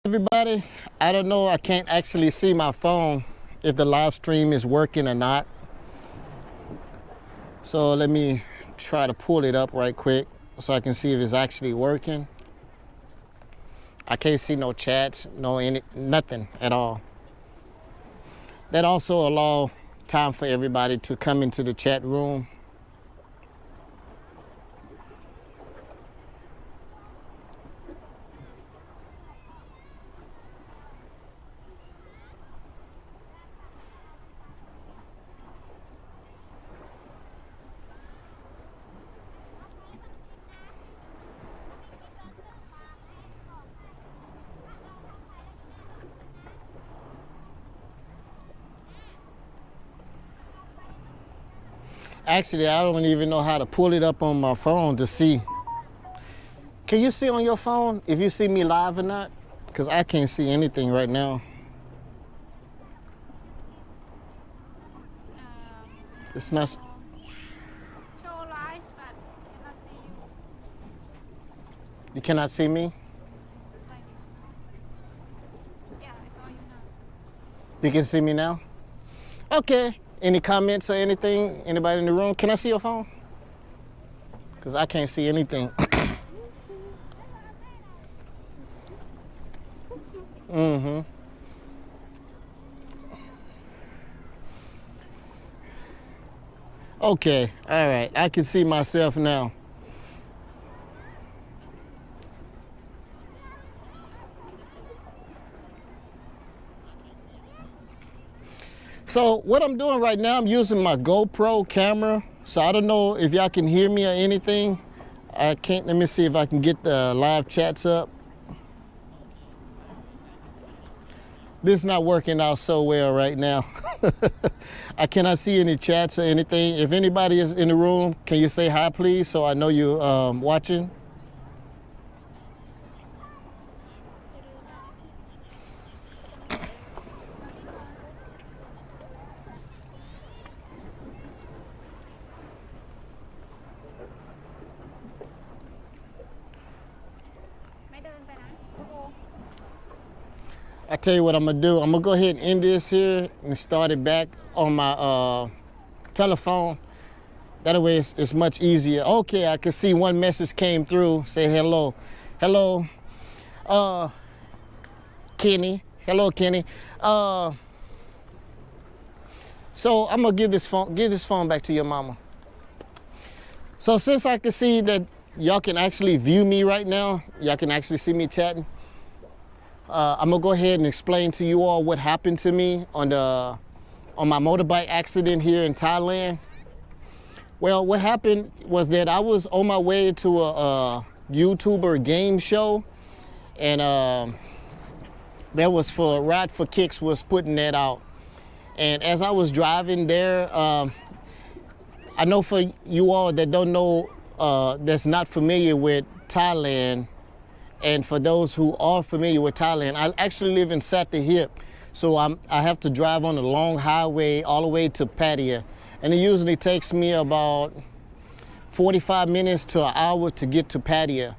Everybody, I don't know, I can't actually see my phone if the live stream is working or not. So let me try to pull it up right quick so I can see if it's actually working. I can't see no chats, nothing at all. That also allows time for everybody to come into the chat room. Actually, I don't even know how to pull it up on my phone to see. Can you see on your phone if you see me live or not? Because I can't see anything right now. It's not. Show live, but cannot see you. You cannot see me? Yeah, I saw you now. You can see me now? Okay. Any comments or anything? Anybody in the room? Can I see your phone? Because I can't see anything. Mm-hmm. Okay, all right. I can see myself now. So what I'm doing right now, I'm using my GoPro camera. So I don't know if y'all can hear me or anything. I can't, let me see if I can get the live chats up. This is not working out so well right now. I cannot see any chats or anything. If anybody is in the room, can you say hi please so I know you're watching? I tell you what I'm gonna do. I'm gonna go ahead and end this here and start it back on my telephone. That way it's much easier. Okay, I can see one message came through. Say hello. Hello, Kenny. Hello, Kenny. So I'm gonna give this phone back to your mama. So since I can see that y'all can actually view me right now, y'all can actually see me chatting. I'm gonna go ahead and explain to you all what happened to me on my motorbike accident here in Thailand. Well, what happened was that I was on my way to a YouTuber game show, and that was for Ride for Kicks was putting that out. And as I was driving there, I know for you all that don't know, that's not familiar with Thailand, and for those who are familiar with Thailand, I actually live in Sattahip, so I have to drive on a long highway all the way to Pattaya, and it usually takes me about 45 minutes to an hour to get to Pattaya.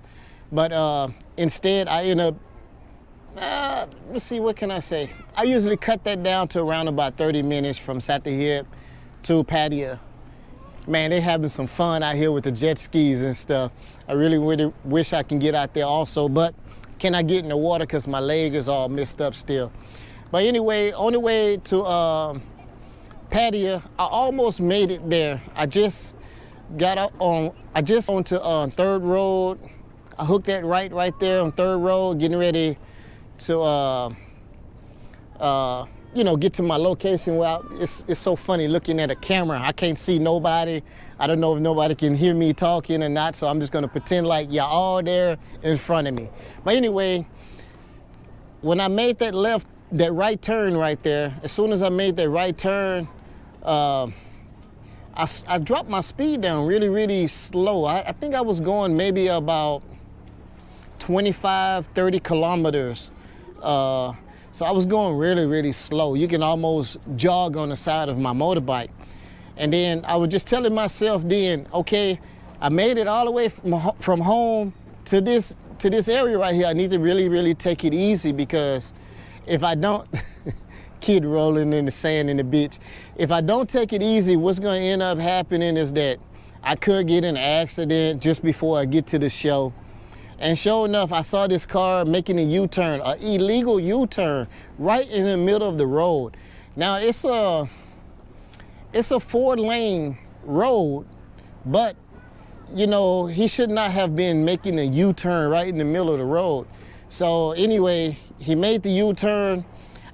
But instead, I end up, let's see, what can I say? I usually cut that down to around about 30 minutes from Sattahip to Pattaya. Man, they're having some fun out here with the jet skis and stuff. I really wish I can get out there also, but can I get in the water because my leg is all messed up still. But anyway, on the way to Pattaya, I almost made it there. I just got onto 3rd Road. I hooked that right there on 3rd Road, getting ready to you know, get to my location. Well, it's so funny looking at a camera. I can't see nobody. I don't know if nobody can hear me talking or not, so I'm just gonna pretend like y'all all there in front of me. But anyway, when I made that right turn right there, as soon as I made that right turn, I dropped my speed down really slow. I think I was going maybe about 25, 30 kilometers. So I was going really slow. You can almost jog on the side of my motorbike. And then I was just telling myself then, okay, I made it all the way from home to this to this area right here, I need to really take it easy, because if I don't, kid rolling in the sand in the beach, if I don't take it easy, what's going to end up happening is that I could get in an accident just before I get to the show. And sure enough, I saw this car making a U-turn, an illegal U-turn, right in the middle of the road. Now it's a 4-lane road, but you know, he should not have been making a U-turn right in the middle of the road. So anyway, he made the U-turn.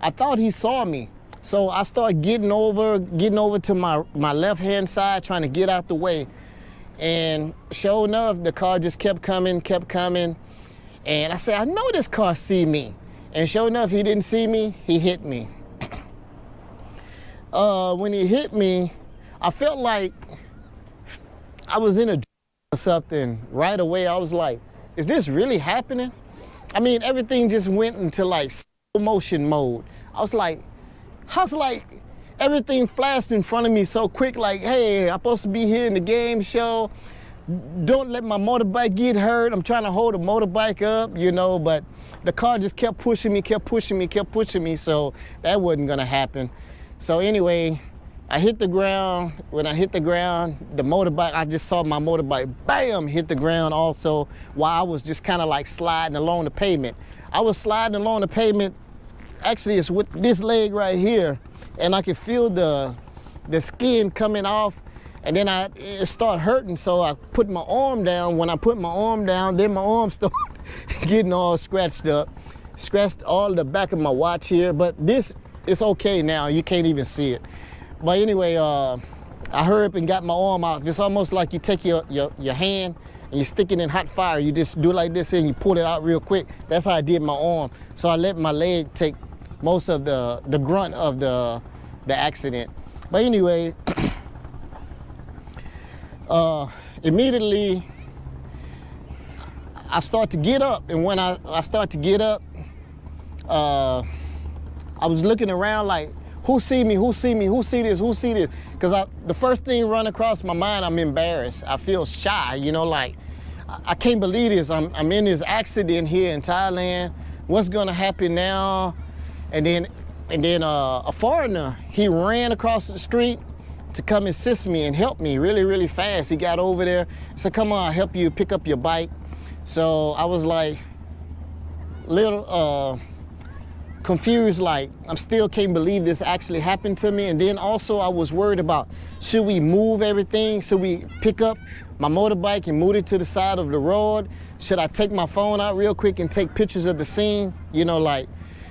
I thought he saw me. So I started getting over to my left-hand side, trying to get out the way. And sure enough, the car just kept coming. And I said, I know this car see me. And sure enough, he didn't see me, he hit me. When he hit me, I felt like I was in a or something right away. I was like, is this really happening? I mean, everything just went into like slow motion mode. I was like, everything flashed in front of me so quick, like, hey, I'm supposed to be here in the game show. Don't let my motorbike get hurt. I'm trying to hold a motorbike up, you know, but the car just kept pushing me, so that wasn't gonna happen. So anyway, I hit the ground. When I hit the ground, the motorbike, I just saw my motorbike, bam, hit the ground also, while I was just kind of like sliding along the pavement. I was sliding along the pavement, actually it's with this leg right here, and I could feel the skin coming off, and then it started hurting, so I put my arm down. When I put my arm down, then my arm started getting all scratched up, scratched all the back of my watch here, but this is okay now, you can't even see it. But anyway, I hurried up and got my arm out. It's almost like you take your hand and you stick it in hot fire. You just do it like this and you pull it out real quick. That's how I did my arm. So I let my leg take most of the grunt of the accident. But anyway, immediately I start to get up. And when I start to get up, I was looking around like, who see me, who see me, who see this, who see this? Because the first thing run across my mind, I'm embarrassed. I feel shy, you know, like, I can't believe this. I'm in this accident here in Thailand. What's gonna happen now? And then a foreigner, he ran across the street to come assist me and help me really fast. He got over there, said, come on, I'll help you pick up your bike. So I was like, little, confused, like I still can't believe this actually happened to me. And then also I was worried about, should we move everything? Should we pick up my motorbike and move it to the side of the road? Should I take my phone out real quick and take pictures of the scene? You know, like,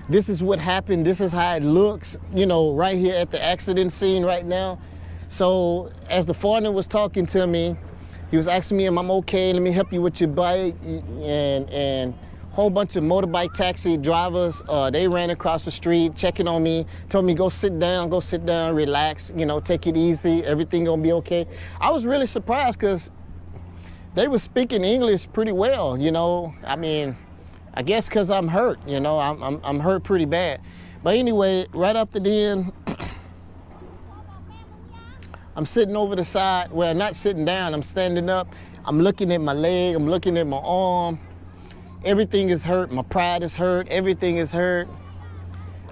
this is what happened, this is how it looks, you know, right here at the accident scene right now. So as the foreigner was talking to me, he was asking me, am I okay? Let me help you with your bike. And whole bunch of motorbike taxi drivers, they ran across the street checking on me, told me go sit down, relax, you know, take it easy, everything gonna be okay. I was really surprised because they were speaking English pretty well, you know. I mean, I guess because I'm hurt, you know, I'm hurt pretty bad. But anyway, right after then, I'm sitting over the side, well, not sitting down, I'm standing up, I'm looking at my leg, I'm looking at my arm. Everything is hurt, my pride is hurt, everything is hurt.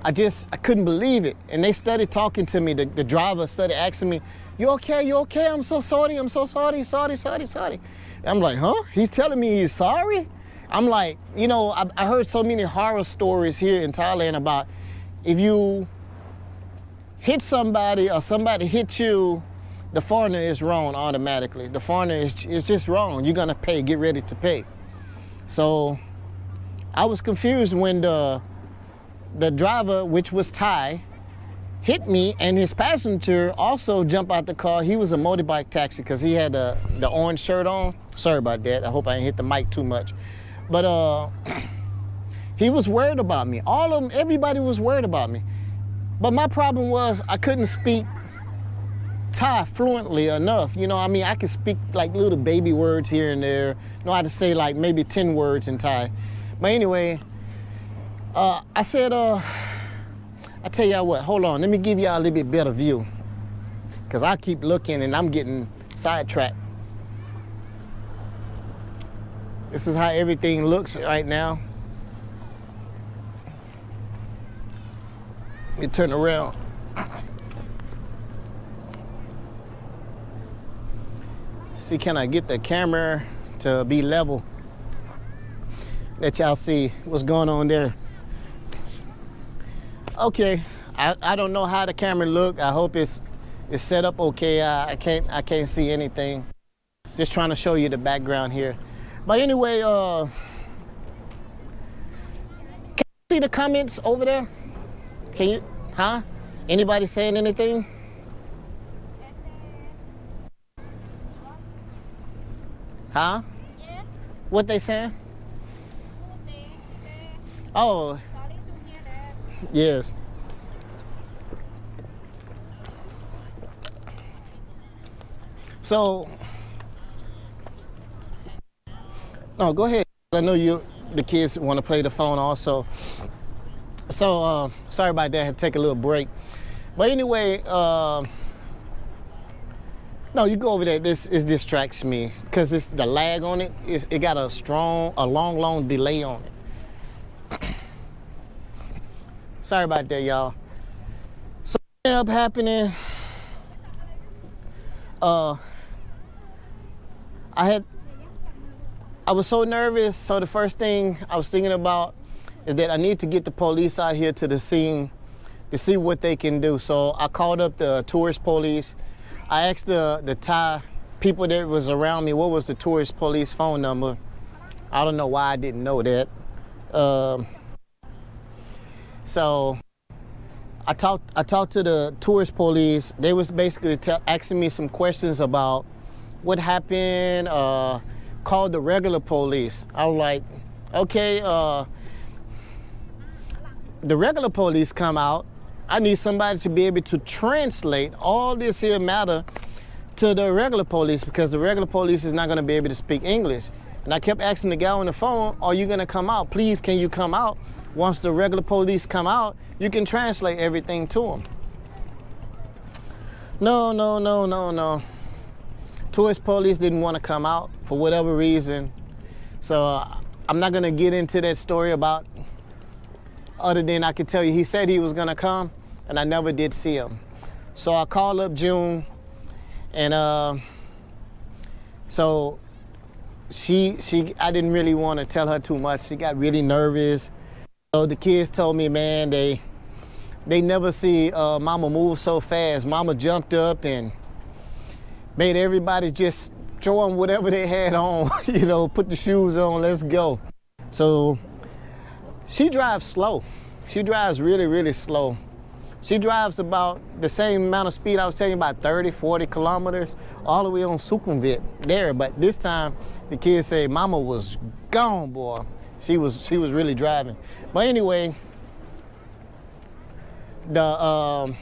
I couldn't believe it. And they started talking to me, the driver started asking me, you okay, I'm so sorry, sorry. I'm like, huh? He's telling me he's sorry? I'm like, you know, I heard so many horror stories here in Thailand about if you hit somebody or somebody hits you, the foreigner is wrong automatically. The foreigner is just wrong. You're gonna pay, get ready to pay. So I was confused when the driver, which was Thai, hit me, and his passenger also jumped out the car. He was a motorbike taxi because he had the orange shirt on. Sorry about that. I hope I didn't hit the mic too much. But he was worried about me. All of them, everybody was worried about me. But my problem was I couldn't speak Thai fluently enough. You know, I mean, I could speak like little baby words here and there. Know how to say like maybe 10 words in Thai. But anyway, I said, I tell y'all what, hold on, let me give y'all a little bit better view. Cause I keep looking and I'm getting sidetracked. This is how everything looks right now. Let me turn around. See, can I get the camera to be level? Let y'all see what's going on there. Okay, I don't know how the camera look. I hope it's set up okay. I can't see anything. Just trying to show you the background here. But anyway, can you see the comments over there? Can you, huh? Anybody saying anything? Huh? Yes. What they saying? Oh, Sorry to hear that. yes. So, no, go ahead. I know the kids want to play the phone also. So, sorry about that. I had to take a little break. But anyway, no, you go over there. It distracts me because it's the lag on it. It got a long delay on it. Sorry about that, y'all. So what ended up happening, I was so nervous. So the first thing I was thinking about is that I need to get the police out here to the scene to see what they can do. So I called up the tourist police. I asked the Thai people that was around me what was the tourist police phone number. I don't know why I didn't know that. So I talked to the tourist police. They was basically asking me some questions about what happened. Called the regular police. I was like, okay, the regular police come out. I need somebody to be able to translate all this here matter to the regular police because the regular police is not going to be able to speak English. And I kept asking the guy on the phone, are you going to come out? Please, can you come out? Once the regular police come out, you can translate everything to them. No. Tourist police didn't want to come out for whatever reason. So I'm not going to get into that story about, other than I could tell you he said he was going to come and I never did see him. So I called up June and so I didn't really want to tell her too much. She got really nervous. So the kids told me, man, they never see Mama move so fast. Mama jumped up and made everybody just throw on whatever they had on, you know, put the shoes on, let's go. So she drives slow. She drives really slow. She drives about the same amount of speed I was telling you, about 30, 40 kilometers, all the way on Sukhumvit there. But this time, the kids say Mama was gone, boy. She was really driving. But anyway, the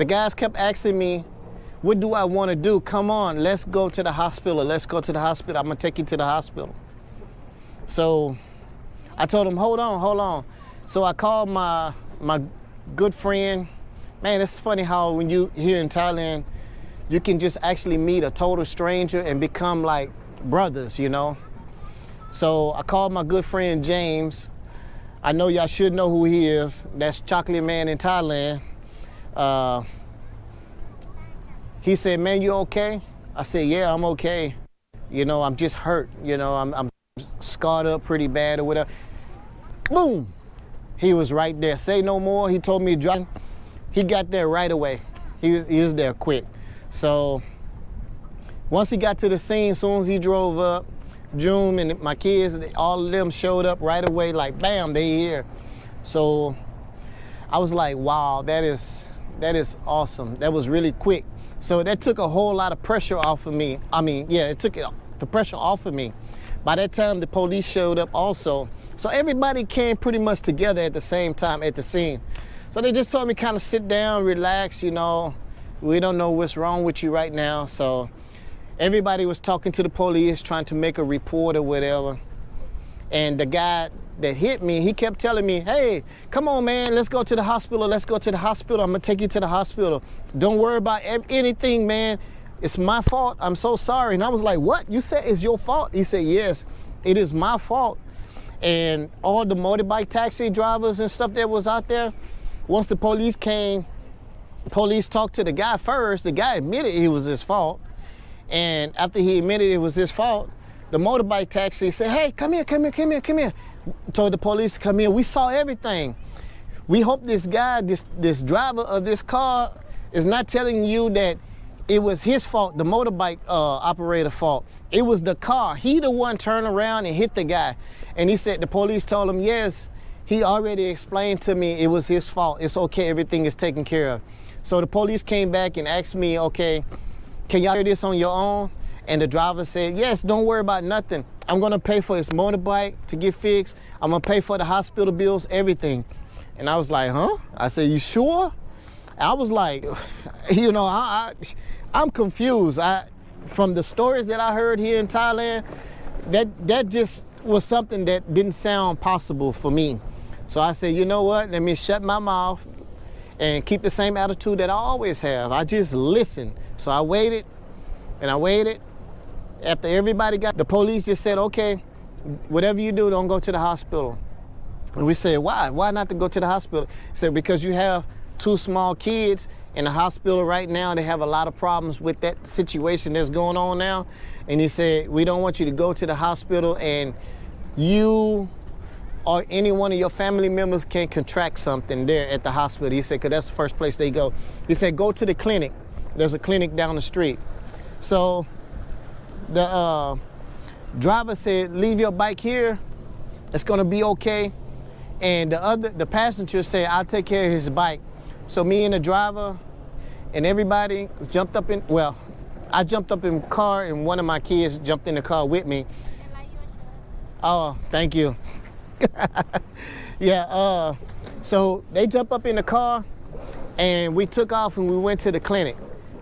guys kept asking me, what do I want to do? Come on, let's go to the hospital. Let's go to the hospital. I'm going to take you to the hospital. So I told them, hold on. So I called my good friend. Man, it's funny how when you here in Thailand, you can just actually meet a total stranger and become like brothers, you know? So I called my good friend James. I know y'all should know who he is. That's Chocolate Man in Thailand. He said, man, you okay? I said, yeah, I'm okay. You know, I'm just hurt. You know, I'm scarred up pretty bad or whatever. Boom. He was right there. Say no more. He told me to drive. He got there right away. He was there quick. So once he got to the scene, as soon as he drove up, June and my kids, all of them showed up right away, like, bam, they here. So I was like, wow, that is awesome. That was really quick. So that took a whole lot of pressure off of me. I mean, yeah, it took the pressure off of me. By that time, the police showed up also. So everybody came pretty much together at the same time at the scene. So they just told me kind of sit down, relax, you know. We don't know what's wrong with you right now. So everybody was talking to the police, trying to make a report or whatever. And the guy that hit me, he kept telling me, hey, come on, man, let's go to the hospital. Let's go to the hospital. I'm going to take you to the hospital. Don't worry about anything, man. It's my fault. I'm so sorry. And I was like, what? You said it's your fault? He said, yes. It is my fault. And all the motorbike taxi drivers and stuff that was out there, once the police came, police talked to the guy first. The guy admitted it was his fault. And after he admitted it was his fault, the motorbike taxi said, hey, come here. Told the police to come here. We saw everything. We hope this guy, this driver of this car is not telling you that it was his fault, the motorbike operator fault. It was the car. He the one turned around and hit the guy. And he said, the police told him, yes, he already explained to me it was his fault. It's okay, everything is taken care of. So the police came back and asked me, okay, can y'all do this on your own? And the driver said, yes, don't worry about nothing. I'm gonna pay for his motorbike to get fixed. I'm gonna pay for the hospital bills, everything. And I was like, huh? I said, you sure? I was like, you know, I'm confused. From the stories that I heard here in Thailand, that just was something that didn't sound possible for me. So I said, you know what? Let me shut my mouth and keep the same attitude that I always have. I just listen. So I waited and I waited. After everybody got, the police just said, okay, whatever you do, don't go to the hospital. And we said, why? Why not to go to the hospital? He said, because you have 2 small kids in the hospital right now. They have a lot of problems with that situation that's going on now. And he said, we don't want you to go to the hospital and you or any one of your family members can contract something there at the hospital. He said, because that's the first place they go. He said, go to the clinic. There's a clinic down the street. So the driver said, leave your bike here. It's gonna be okay. And the passenger said, I'll take care of his bike. So me and the driver and everybody jumped up in, well, I jumped up in the car and one of my kids jumped in the car with me. Oh, thank you. Yeah, so they jumped up in the car and we took off and we went to the clinic.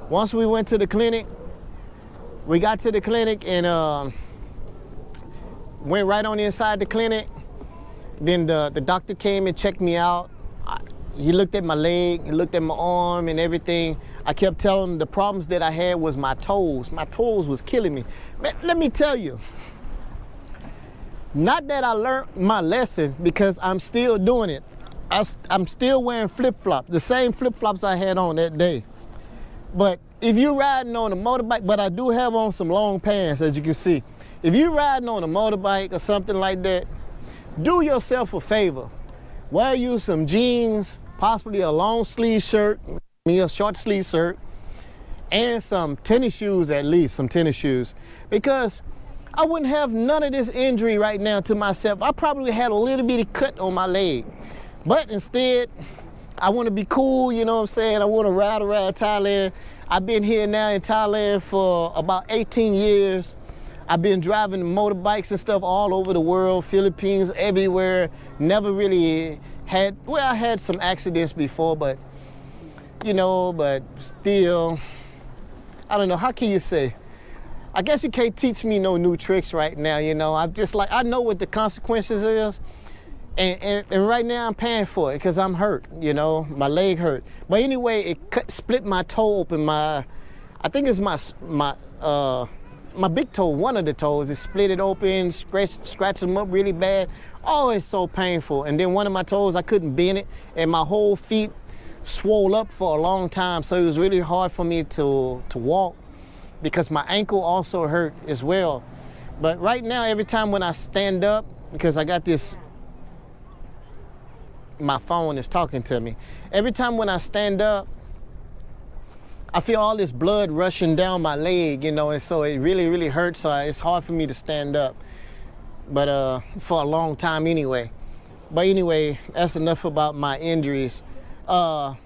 Once we went to the clinic, we got to the clinic and went right on inside the clinic. Then the doctor came and checked me out. He looked at my leg, he looked at my arm and everything. I kept telling him the problems that I had was my toes. My toes was killing me. Man, let me tell you, not that I learned my lesson because I'm still doing it. I'm still wearing flip-flops, the same flip-flops I had on that day. But if you're riding on a motorbike, but I do have on some long pants, as you can see. If you're riding on a motorbike or something like that, do yourself a favor. Wear you some jeans, possibly a long sleeve shirt, a short sleeve shirt, and some tennis shoes at least, some tennis shoes. Because I wouldn't have none of this injury right now to myself. I probably had a little bitty cut on my leg. But instead, I want to be cool, you know what I'm saying? I want to ride around Thailand. I've been here now in Thailand for about 18 years. I've been driving motorbikes and stuff all over the world, Philippines, everywhere. Never really had, well, I had some accidents before, but, you know, but still, I don't know, how can you say? I guess you can't teach me no new tricks right now, you know. I'm just like, I know what the consequences is. And right now I'm paying for it because I'm hurt, you know, my leg hurt. But anyway, it split my toe open. I think it's my big toe, one of the toes, it split it open, scratched them up really bad. Oh, it's so painful. And then one of my toes, I couldn't bend it, and my whole feet swole up for a long time. So it was really hard for me to walk because my ankle also hurt as well. But right now, every time when I stand up, because I got this, my phone is talking to me. Every time when I stand up, I feel all this blood rushing down my leg, you know, and so it really, really hurts. So it's hard for me to stand up, but for a long time anyway. But anyway, that's enough about my injuries. So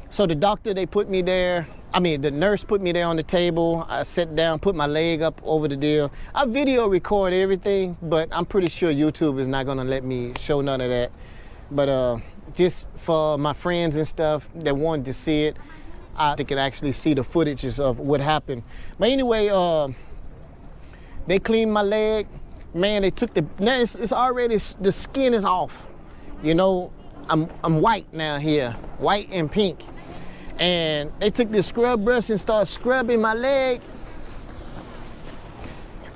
the doctor, they put me there. I mean, the nurse put me there on the table. I sat down, put my leg up over the deal. I video record everything, but I'm pretty sure YouTube is not gonna let me show none of that. But just for my friends and stuff that wanted to see it, they could actually see the footages of what happened. But anyway, they cleaned my leg. Man, they took now it's already, the skin is off. You know, I'm white now here, white and pink. And they took this scrub brush and started scrubbing my leg.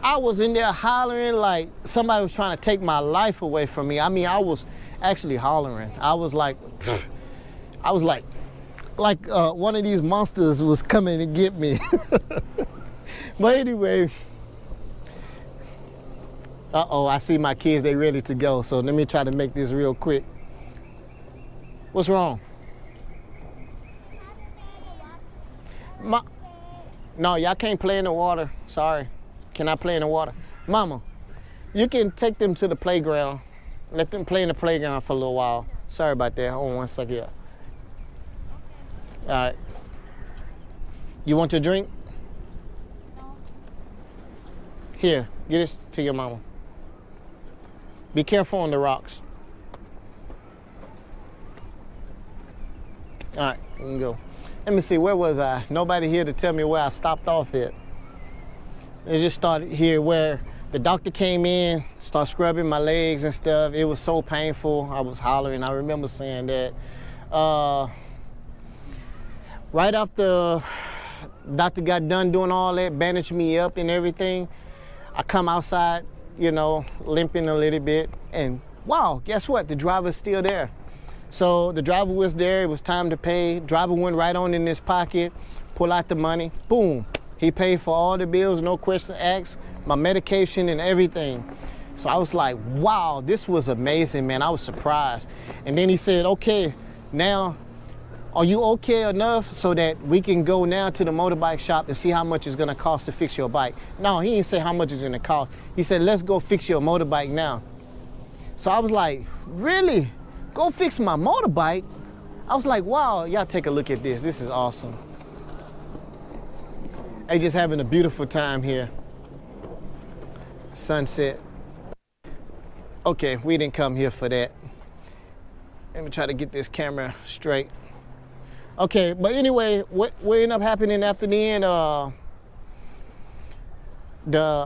I was in there hollering like somebody was trying to take my life away from me. I mean, I was actually hollering. I was like one of these monsters was coming to get me. But anyway, uh-oh, I see my kids, they ready to go. So let me try to make this real quick. What's wrong? No, y'all can't play in the water. Sorry. Can I play in the water? Mama, you can take them to the playground. Let them play in the playground for a little while. Sorry about that. Hold on 1 second. All right. You want your drink? No. Here, get this to your mama. Be careful on the rocks. All right, you can go. Let me see, where was I? Nobody here to tell me where I stopped off at. It just started here where the doctor came in, started scrubbing my legs and stuff. It was so painful. I was hollering. I remember saying that. Right after doctor got done doing all that, bandaged me up and everything, I come outside, you know, limping a little bit. And wow, guess what? The driver's still there. So the driver was there. It was time to pay. Driver went right on in his pocket, pull out the money. Boom. He paid for all the bills, no question asked, my medication and everything. So I was like, wow, this was amazing, man. I was surprised. And then he said, okay, now, are you okay enough so that we can go now to the motorbike shop and see how much it's gonna cost to fix your bike? No, he didn't say how much it's gonna cost. He said, let's go fix your motorbike now. So I was like, really? Go fix my motorbike? I was like, wow, y'all take a look at this. This is awesome. They just having a beautiful time here. Sunset. Okay, we didn't come here for that. Let me try to get this camera straight. Okay, but anyway, what ended up happening after the end,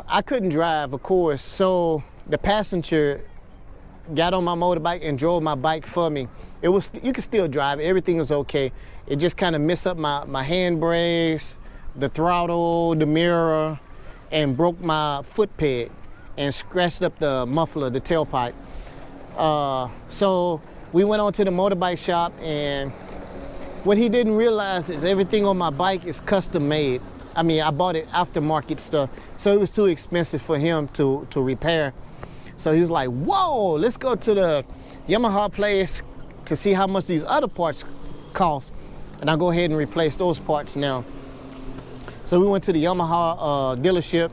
I couldn't drive, of course, so the passenger got on my motorbike and drove my bike for me. It was, you could still drive, everything was okay. It just kind of messed up my handbrakes, the throttle, the mirror, and broke my foot peg and scratched up the muffler, the tailpipe. So we went on to the motorbike shop, and what he didn't realize is everything on my bike is custom made. I mean, I bought it aftermarket stuff, so it was too expensive for him to repair. So he was like, whoa, let's go to the Yamaha place to see how much these other parts cost. And I'll go ahead and replace those parts now. So we went to the Yamaha dealership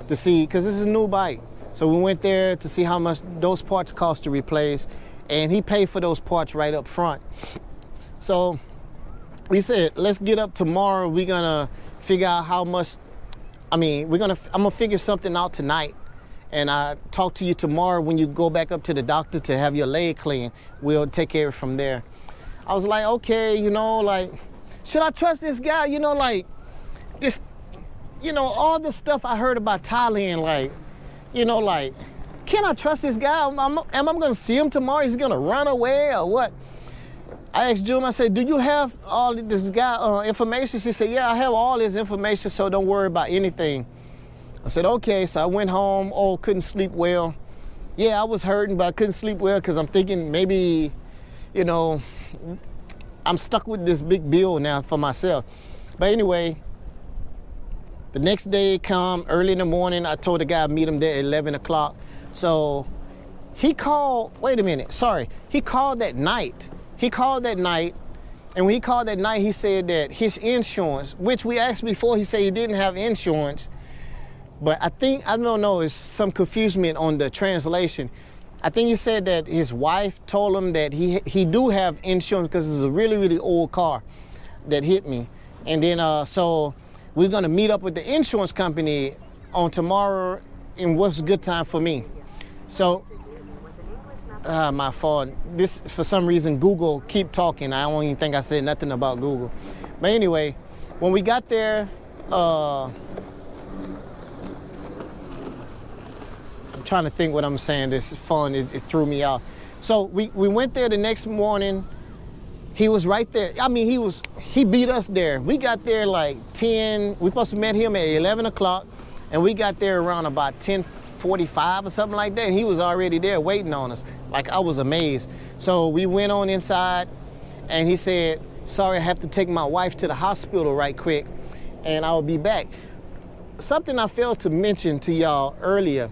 to see, because this is a new bike. So we went there to see how much those parts cost to replace, and he paid for those parts right up front. So he said, let's get up tomorrow. We're gonna figure out how much, I'm gonna figure something out tonight. And I talk to you tomorrow when you go back up to the doctor to have your leg cleaned. We'll take care of it from there. I was like, okay, you know, like, should I trust this guy? You know, like, this, you know, all the stuff I heard about Thailand, like, you know, like, can I trust this guy? Am I gonna see him tomorrow? He's gonna run away or what? I asked June, I said, do you have all this guy information? She said, yeah, I have all his information, so don't worry about anything. I said, okay, so I went home, couldn't sleep well. Yeah, I was hurting, but I couldn't sleep well because I'm thinking maybe, you know, I'm stuck with this big bill now for myself. But anyway, the next day come early in the morning, I told the guy I'd meet him there at 11 o'clock. So he called, wait a minute, sorry. He called that night. And when he called that night, he said that his insurance, which we asked before, he said he didn't have insurance. But I don't know, it's some confusion on the translation. I think he said that his wife told him that he do have insurance because it's a really, really old car that hit me. And then, so we're gonna meet up with the insurance company on tomorrow in what's a good time for me. So, my fault. This, for some reason, Google keep talking. I don't even think I said nothing about Google. But anyway, when we got there, I'm trying to think what I'm saying. This is fun. It threw me off. So we went there the next morning. He was right there. I mean, he beat us there. We got there like 10. We supposed to meet him at 11 o'clock. And we got there around about 10:45 or something like that. And he was already there waiting on us. Like, I was amazed. So we went on inside and he said, sorry, I have to take my wife to the hospital right quick and I'll be back. Something I failed to mention to y'all earlier,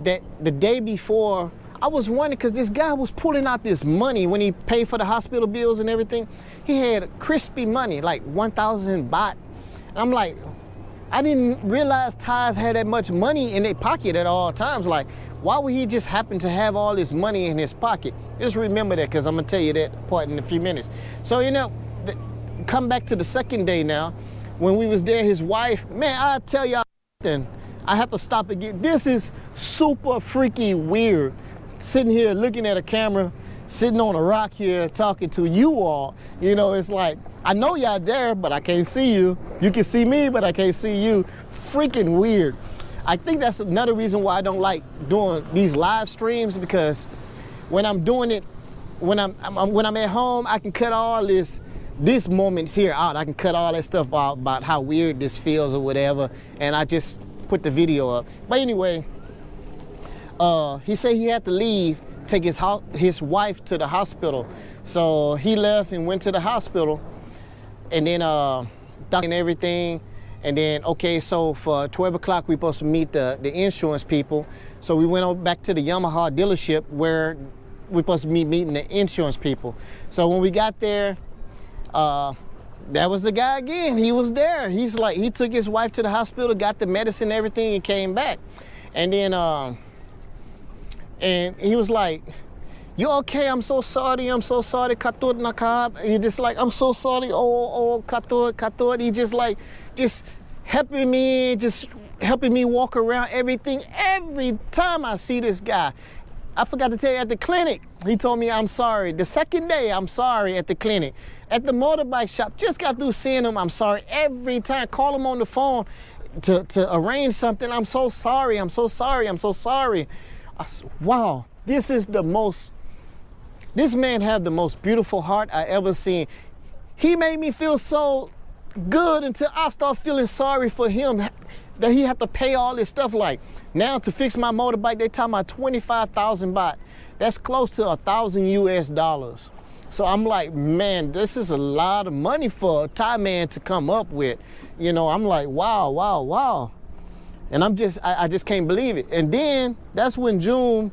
that the day before, I was wondering, because this guy was pulling out this money when he paid for the hospital bills and everything. He had crispy money, like 1,000 baht. And I'm like, I didn't realize Thais had that much money in their pocket at all times. Like, why would he just happen to have all this money in his pocket? Just remember that, because I'm going to tell you that part in a few minutes. So, you know, come back to the second day now. When we was there, his wife, man, I'll tell y'all something. I have to stop again. This is super freaky weird. Sitting here looking at a camera, sitting on a rock here talking to you all. You know, it's like, I know y'all there, but I can't see you. You can see me, but I can't see you. Freaking weird. I think that's another reason why I don't like doing these live streams, because when I'm doing it, when I'm at home, I can cut all this moments here out. I can cut all that stuff out about how weird this feels or whatever, and I just put the video up. But anyway, he said he had to leave, take his wife to the hospital. So he left and went to the hospital, and then and everything. And then, okay, so for 12 o'clock, we supposed to meet the insurance people. So we went on back to the Yamaha dealership where we're supposed to be meeting the insurance people. So when we got there, that was the guy again. He was there. He's like, he took his wife to the hospital, got the medicine and everything, and came back. And then, and he was like, you okay? I'm so sorry. I'm so sorry. Katut nakab. He just like, I'm so sorry. Oh, katut. He just like, just helping me walk around everything. Every time I see this guy, I forgot to tell you, at the clinic, he told me I'm sorry. The second day, I'm sorry at the clinic. At the motorbike shop, just got through seeing him, I'm sorry. Every time, call him on the phone to arrange something, I'm so sorry, I'm so sorry, I'm so sorry. Wow, this man had the most beautiful heart I ever seen. He made me feel so good until I start feeling sorry for him, that he had to pay all this stuff. Like, now to fix my motorbike, they talking about 25,000 baht. That's close to $1,000 US. So I'm like, man, this is a lot of money for a Thai man to come up with. You know, I'm like, wow, wow, wow. And I just can't believe it. And then that's when June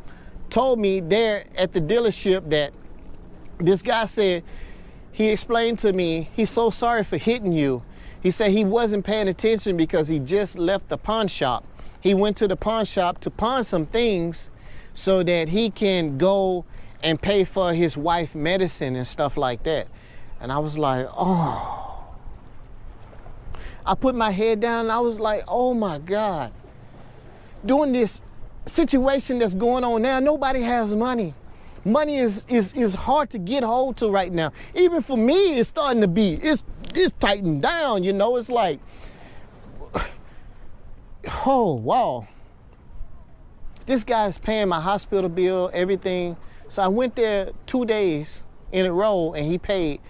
told me there at the dealership that this guy said, he explained to me, he's so sorry for hitting you. He said he wasn't paying attention because he just left the pawn shop. He went to the pawn shop to pawn some things so that he can go and pay for his wife's medicine and stuff like that. And I was like, oh. I put my head down and I was like, oh my God. During this situation that's going on now, nobody has money. Money is hard to get hold to right now. Even for me, it's starting to be, it's tightened down, you know. It's like, oh, wow. This guy's paying my hospital bill, everything. So I went there 2 days in a row and he paid.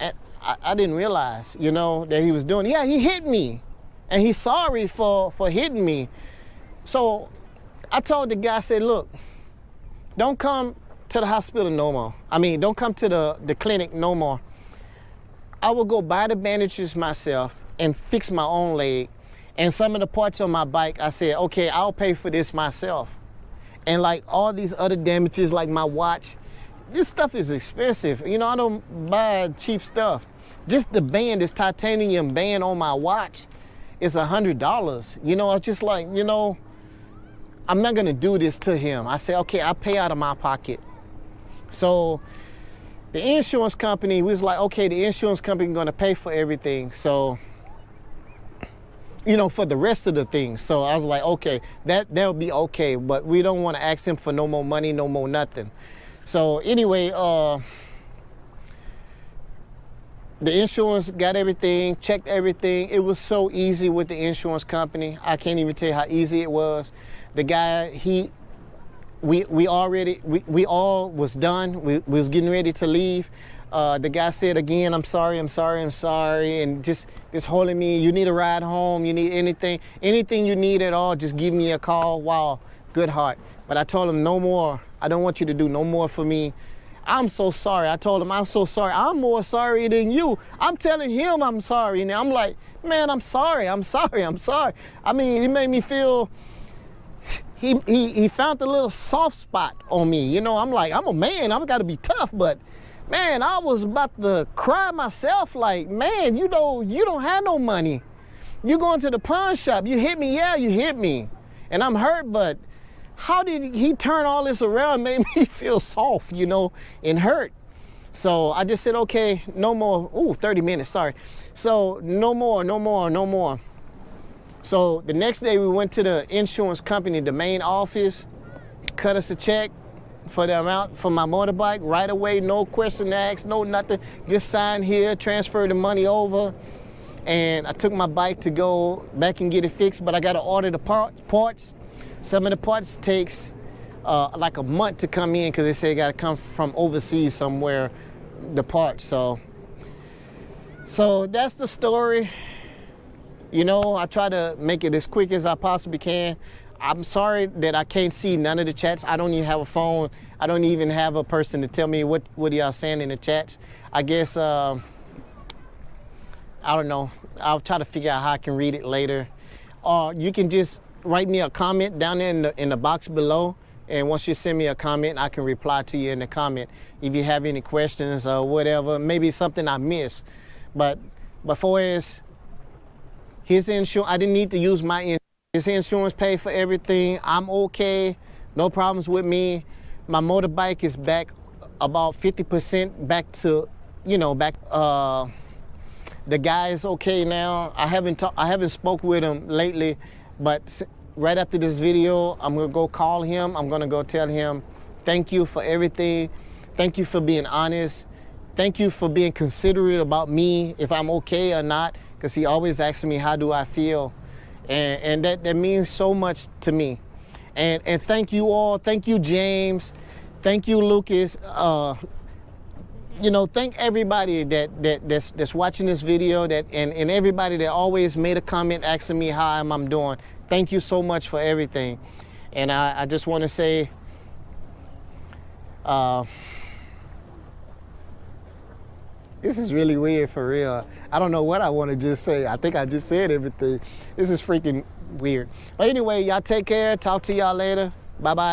And I didn't realize, you know, that he was doing, yeah, he hit me. And he's sorry for hitting me. So I told the guy, I said, look, don't come to the hospital no more. I mean, don't come to the clinic no more. I will go buy the bandages myself and fix my own leg. And some of the parts on my bike, I said, okay, I'll pay for this myself. And like all these other damages, like my watch, this stuff is expensive. You know, I don't buy cheap stuff. Just the band, this titanium band on my watch is $100. You know, I just like, you know, I'm not gonna do this to him. I said, okay, I'll pay out of my pocket. So the insurance company was like, okay, the insurance company is gonna pay for everything. So, you know, for the rest of the things. So I was like, okay, that'll be okay, but we don't want to ask him for no more money, no more nothing. So anyway, the insurance got everything, checked everything. It was so easy with the insurance company. I can't even tell you how easy it was. The guy, we all was done. We was getting ready to leave. The guy said again, I'm sorry, and just holding me. You need a ride home, you need anything you need at all, just give me a call. Wow, good heart. But I told him no more. I don't want you to do no more for me. I'm so sorry. I told him, I'm so sorry. I'm more sorry than you. I'm telling him I'm sorry. And I'm like, man, I'm sorry. I mean, he made me feel, he found a little soft spot on me. You know, I'm like, I'm a man. I've got to be tough. But, man, I was about to cry myself like, man, you don't have no money. You going to the pawn shop. You hit me. Yeah, you hit me. And I'm hurt, but how did he turn all this around, made me feel soft, you know, and hurt. So I just said, okay, no more. Ooh, 30 minutes, sorry. So no more. So the next day we went to the insurance company, the main office, cut us a check for the amount for my motorbike right away, no question asked, no nothing. Just sign here, transfer the money over. And I took my bike to go back and get it fixed, but I got to order the parts. Some of the parts takes like a month to come in because they say it got to come from overseas somewhere, the parts. So that's the story. You know, I try to make it as quick as I possibly can. I'm sorry that I can't see none of the chats. I don't even have a phone. I don't even have a person to tell me what y'all saying in the chats. I guess, I don't know. I'll try to figure out how I can read it later. Or you can just write me a comment down there in the box below, and once you send me a comment, I can reply to you in the comment if you have any questions or whatever, maybe something I missed. But before his insurance, I didn't need to use my insurance. His insurance paid for everything. I'm okay, no problems with me. My motorbike is back about 50% back to, you know, back. The guy is okay now. I haven't spoke with him lately. But right after this video, I'm gonna go call him. I'm gonna go tell him, thank you for everything. Thank you for being honest. Thank you for being considerate about me, if I'm okay or not, because he always asks me, how do I feel? And that means so much to me. And thank you all. Thank you, James. Thank you, Lucas. You know, thank everybody that's watching this video, and everybody that always made a comment asking me how I'm doing. Thank you so much for everything. And I just want to say, this is really weird for real. I don't know what I want to just say. I think I just said everything. This is freaking weird. But anyway, y'all take care. Talk to y'all later. Bye-bye.